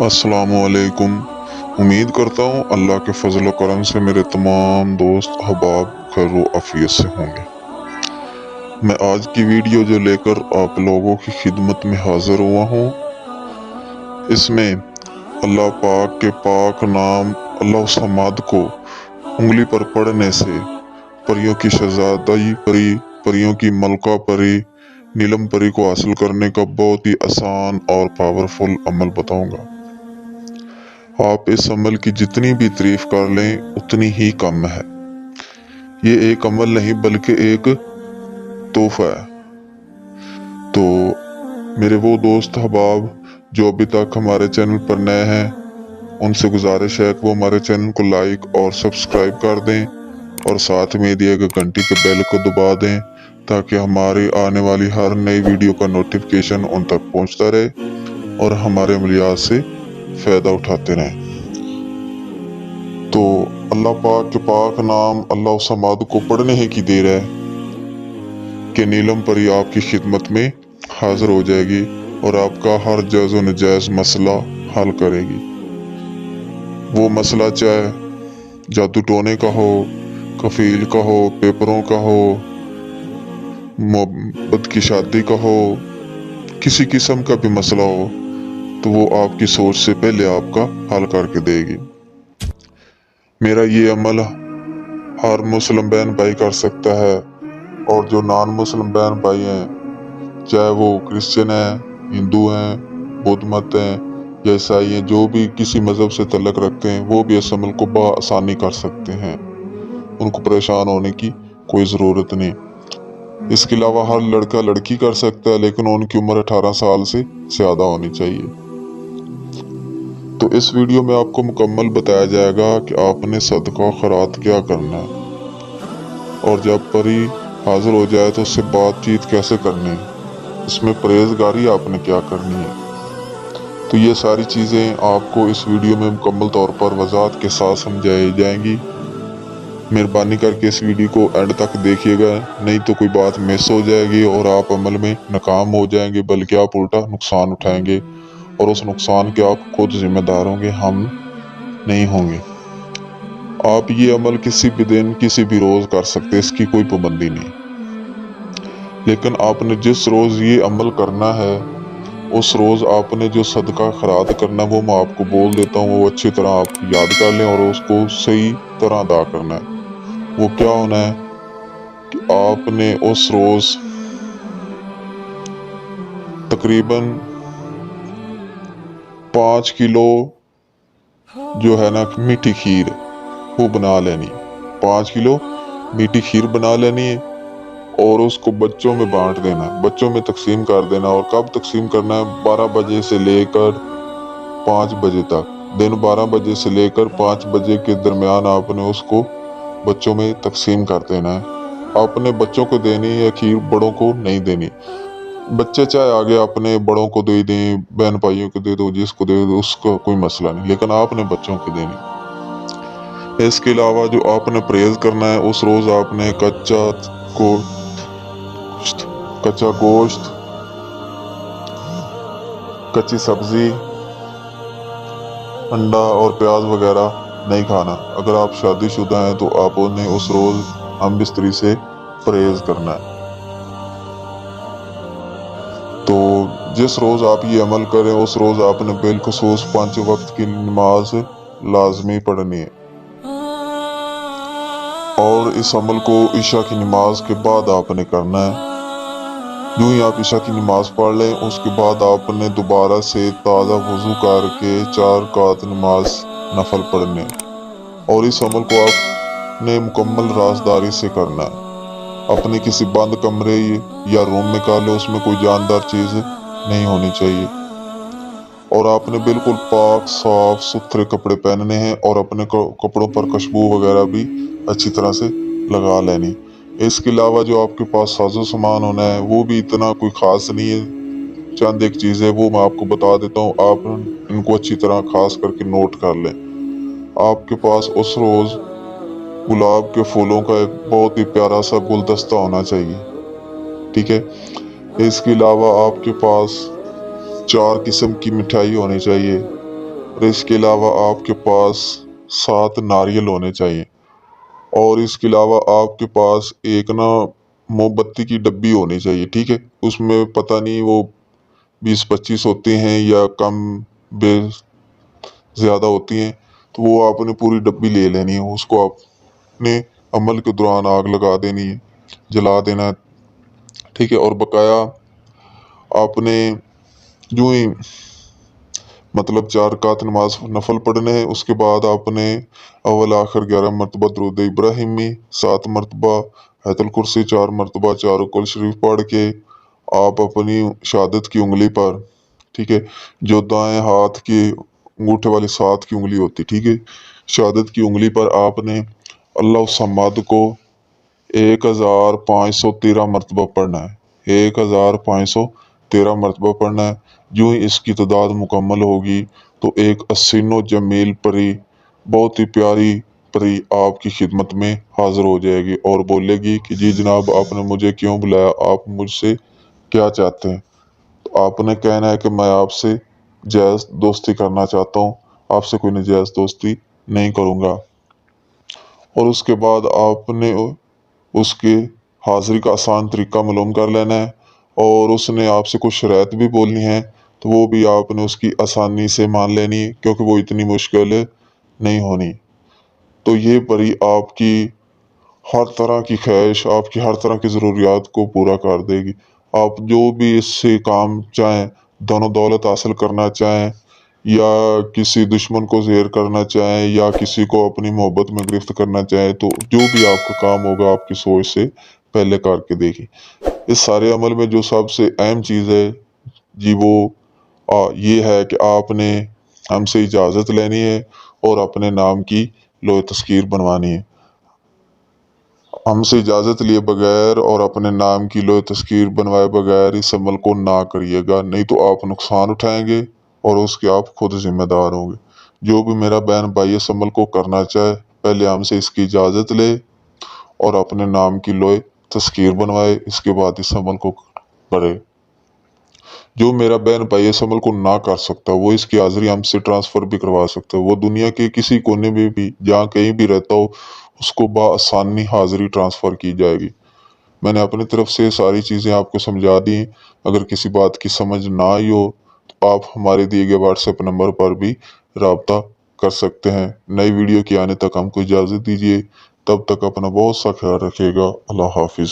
अस्सलाम वालेकुम। उम्मीद करता हूँ अल्लाह के फजल व करम से मेरे तमाम दोस्त अहबाब खैर व आफियत से होंगे। मैं आज की वीडियो जो लेकर आप लोगों की खिदमत में हाजिर हुआ हूँ, इसमें अल्लाह पाक के पाक नाम अल्लाह समाद को उंगली पर पढ़ने से परियों की शहजादी परी, परियों की मलका परी, नीलम परी को हासिल करने का बहुत ही आसान और पावरफुल अमल बताऊंगा। आप इस अमल की जितनी भी तारीफ कर लें उतनी ही कम है। ये एक अमल नहीं बल्कि एक तोहफा है। तो मेरे वो दोस्त अहबाब जो अभी तक हमारे चैनल पर नए हैं, उनसे गुजारिश है कि वो हमारे चैनल को लाइक और सब्सक्राइब कर दें और साथ में दिए गए घंटी के बेल को दबा दें ताकि हमारी आने वाली हर नई वीडियो का नोटिफिकेशन उन तक पहुंचता रहे और हमारे अमलियात से फ़ायदा उठाते रहें। तो अल्लाह पाक के पाक नाम अल्लाह समाद को पढ़ने ही की देर है कि नीलम परी आपकी खिदमत में हाजिर हो जाएगी और आपका हर जायज़ व नजायज़ मसला हल करेगी। वो मसला चाहे जादू टोने का हो, कफील का हो, पेपरों का हो, मोहब्बत की शादी का हो, किसी किस्म का भी मसला हो, तो वो आपकी सोच से पहले आपका हल करके देगी। मेरा ये अमल हर मुस्लिम बहन भाई कर सकता है और जो नॉन मुस्लिम बहन भाई हैं, चाहे वो क्रिश्चियन हैं, हिंदू हैं, बुद्ध मत हैं या ईसाई हैं, जो भी किसी मज़हब से तल्लुक़ रखते हैं, वो भी इस अमल को बआसानी कर सकते हैं। उनको परेशान होने की कोई ज़रूरत नहीं। इसके अलावा हर लड़का लड़की कर सकता है, लेकिन उनकी उम्र 18 साल से ज़्यादा होनी चाहिए। तो इस वीडियो में आपको मुकम्मल बताया जाएगा कि आपने सदका खैरात क्या करना है और जब परी हाजिर हो जाए तो उससे बातचीत कैसे करनी है, इसमें परहेजगारी आपने क्या करनी है। तो ये सारी चीज़ें आपको इस वीडियो में मुकम्मल तौर पर वजाहत के साथ समझाई जाएंगी। मेहरबानी करके इस वीडियो को एंड तक देखिएगा, नहीं तो कोई बात मिस हो जाएगी और आप अमल में नाकाम हो जाएंगे, बल्कि आप उल्टा नुकसान उठाएंगे और उस नुकसान के आप खुद जिम्मेदार होंगे, हम नहीं होंगे। आप ये अमल किसी भी दिन किसी भी रोज़ कर सकते, इसकी कोई पाबंदी नहीं। लेकिन आपने जिस रोज़ ये अमल करना है उस रोज़ आपने जो सदका खैरात करना है वो मैं आपको बोल देता हूँ, वो अच्छी तरह आप याद कर लें और उसको सही तरह अदा करना है। वो क्या होना है कि आपने उस रोज़ तकरीबन 5 किलो जो है ना मीठी खीर वो बना लेनी। 5 किलो मीठी खीर बना लेनी है और उसको बच्चों में बांट देना है, बच्चों में तकसीम कर देना। और कब तकसीम करना है? 12 बजे से लेकर 5 बजे तक। दिन 12 बजे से लेकर 5 बजे के दरमियान आपने उसको बच्चों में तकसीम कर देना है। आपने बच्चों को देनी है खीर, बड़ों को नहीं देनी। बच्चे चाहे आगे अपने बड़ों को दे दें, बहन भाइयों को दे दो, जिसको दे दो, उसका कोई मसला नहीं, लेकिन आपने बच्चों को देनी। इसके अलावा जो आपने परहेज करना है, उस रोज़ आपने कच्चा गोश्त, कच्ची सब्जी, अंडा और प्याज वगैरह नहीं खाना। अगर आप शादीशुदा हैं तो आपने उस रोज़ हम बिस्तरी से परहेज करना है। तो जिस रोज़ आप ये अमल करें उस रोज़ आपने बिलखुसूस 5 वक्त की नमाज लाजमी पढ़नी है और इस अमल को ईशा की नमाज के बाद आपने करना है। यूं ही आप ईशा की नमाज पढ़ लें, उसके बाद आपने दोबारा से ताज़ा वज़ू करके 4 रकात नमाज नफल पढ़ने और इस अमल को आपने मुकम्मल राजदारी से करना है। अपने किसी बंद कमरे या रूम में कर ले, उसमें कोई जानदार चीज़ नहीं होनी चाहिए और आपने बिल्कुल पाक साफ सुथरे कपड़े पहनने हैं और अपने कपड़ों पर खुशबू वगैरह भी अच्छी तरह से लगा लेनी। इसके अलावा जो आपके पास साजो सामान होना है वो भी इतना कोई ख़ास नहीं है, चंद एक चीज़ है वो मैं आपको बता देता हूँ, आप इनको अच्छी तरह खास करके नोट कर लें। आपके पास उस रोज़ गुलाब के फूलों का एक बहुत ही प्यारा सा गुलदस्ता होना चाहिए, ठीक है। इसके अलावा आपके पास 4 किस्म की मिठाई होनी चाहिए, اور اس کے علاوہ آپ کے پاس 7 ناریل ہونے چاہیے، اور اس کے علاوہ آپ کے پاس ایک موم بتی کی ڈبی ہونی چاہیے، ٹھیک ہے؟ اس میں پتہ نہیں وہ 20-25 ہوتے ہیں یا کم بے زیادہ ہوتی ہیں، تو وہ آپ نے پوری ڈبی لے لینی ہے، اس کو آپ نے عمل کے دوران آگ لگا دینی ہے، جلا دینا ہے، ٹھیک ہے؟ اور بقایا آپ نے جو ہی مطلب 4 رکعت نماز نفل پڑھنے ہیں، اس کے بعد آپ نے اول آخر 11 مرتبہ درود ابراہیمی، 7 مرتبہ آیت الکرسی، 4 مرتبہ چاروں کل شریف پڑھ کے آپ اپنی شہادت کی انگلی پر، ٹھیک ہے، جو دائیں ہاتھ کی انگوٹھے والی 7 کی انگلی ہوتی، ٹھیک ہے، شہادت کی انگلی پر آپ نے اللہ الصمد کو 1513 مرتبہ پڑھنا ہے، 1513 مرتبہ پڑھنا ہے۔ جو ہی اس کی تعداد مکمل ہوگی تو ایک حسین و جمیل پری، بہت ہی پیاری پری آپ کی خدمت میں حاضر ہو جائے گی اور بولے گی کہ جی جناب، آپ نے مجھے کیوں بلایا، آپ مجھ سے کیا چاہتے ہیں؟ تو آپ نے کہنا ہے کہ میں آپ سے جائز دوستی کرنا چاہتا ہوں، آپ سے کوئی نجائز دوستی نہیں کروں گا۔ اور اس کے بعد آپ نے اس کے حاضری کا آسان طریقہ معلوم کر لینا ہے، اور اس نے آپ سے کچھ شرائط بھی بولنی ہے، تو وہ بھی آپ نے اس کی آسانی سے مان لینی ہے، کیونکہ وہ اتنی مشکل نہیں ہونی۔ تو یہ پری آپ کی ہر طرح کی خواہش، آپ کی ہر طرح کی ضروریات کو پورا کر دے گی۔ آپ جو بھی اس سے کام چاہیں، دونوں دولت حاصل کرنا چاہیں، یا کسی دشمن کو زہر کرنا چاہیں، یا کسی کو اپنی محبت میں گرفت کرنا چاہیں، تو جو بھی آپ کا کام ہوگا آپ کی سوچ سے پہلے کر کے دیکھیں۔ اس سارے عمل میں جو سب سے اہم چیز ہے جی، وہ یہ ہے کہ آپ نے ہم سے اجازت لینی ہے اور اپنے نام کی لوح تذکیر بنوانی ہے۔ ہم سے اجازت لیے بغیر اور اپنے نام کی لوح تذکیر بنوائے بغیر اس عمل کو نہ کریے گا، نہیں تو آپ نقصان اٹھائیں گے اور اس کے آپ خود ذمہ دار ہوں گے۔ جو بھی میرا بہن بھائی اس عمل کو کرنا چاہے، پہلے ہم سے اس کی اجازت لے اور اپنے نام کی لوح تذکیر بنوائے، اس کے بعد اس عمل کو کرے۔ جو میرا بہن بھائی اس عمل کو نہ کر سکتا، وہ اس کی حاضری ہم سے ٹرانسفر بھی کروا سکتا ہے۔ وہ دنیا کے کسی کونے میں بھی، جہاں کہیں بھی رہتا ہو، اس کو بآسانی حاضری ٹرانسفر کی جائے گی۔ میں نے اپنی طرف سے ساری چیزیں آپ کو سمجھا دی۔ اگر کسی بات کی سمجھ نہ آئی ہو تو آپ ہمارے دیے گئے واٹس ایپ نمبر پر بھی رابطہ کر سکتے ہیں۔ نئی ویڈیو کے آنے تک ہم کو اجازت دیجیے، تب تک اپنا بہت سا خیال رکھیے گا۔ اللہ حافظ۔